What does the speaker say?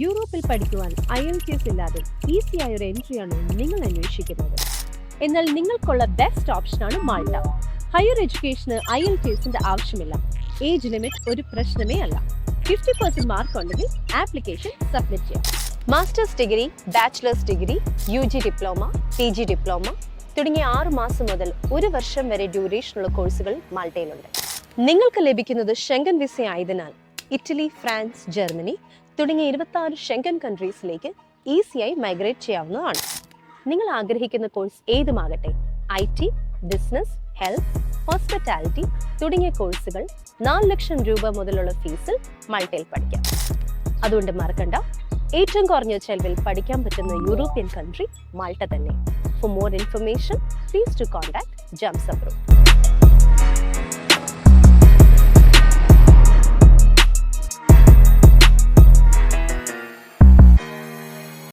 യൂറോപ്പിൽ പഠിക്കുവാൻ IELTS ഇല്ലാതെ ഈസിയായ ഒരു എൻട്രിയാണോ നിങ്ങൾ അന്വേഷിക്കുന്നത്? എന്നാൽ നിങ്ങൾക്കുള്ള ബെസ്റ്റ് ഓപ്ഷനാണ് മാൾട്ട. ഹയർ എഡ്യൂക്കേഷന് IELTSന്റെ ആവശ്യമില്ല. ഏജ് ലിമിറ്റ് ഒരു പ്രശ്നമേ അല്ല. 50% മാർക്ക് ഉണ്ടെങ്കിൽ ആപ്ലിക്കേഷൻ സബ്മിറ്റ് ചെയ്യാം. Masters degree, bachelors degree, UG diploma, PG diploma തുടങ്ങിയ 6 മാസം മുതൽ 1 വർഷം വരെ ഡ്യൂറേഷനുള്ള കോഴ്സുകൾ മാൾട്ടയിലുണ്ട്. നിങ്ങൾക്ക് ലഭിക്കുന്നത് ഷെങ്കൻ വിസ ആയതിനാൽ ഇറ്റലി, ഫ്രാൻസ്, ജർമ്മനി തുടങ്ങിയ 26 ഷെങ്കൻ കൺട്രീസിലേക്ക് ഈസിയായി മൈഗ്രേറ്റ് ചെയ്യാവുന്നതാണ്. നിങ്ങൾ ആഗ്രഹിക്കുന്ന കോഴ്സ് ഏതുമാകട്ടെ, IT, ബിസിനസ്, ഹെൽത്ത്, ഹോസ്പിറ്റാലിറ്റി തുടങ്ങിയ കോഴ്സുകൾ 4 ലക്ഷം രൂപ മുതലുള്ള ഫീസിൽ മാൾട്ടയിൽ പഠിക്കാം. അതുകൊണ്ട് മറക്കണ്ട, ഏറ്റവും കുറഞ്ഞ ചെലവിൽ പഠിക്കാൻ പറ്റുന്ന യൂറോപ്യൻ കൺട്രി മാൾട്ട തന്നെ. For more information, please to contact Jumps Abroad.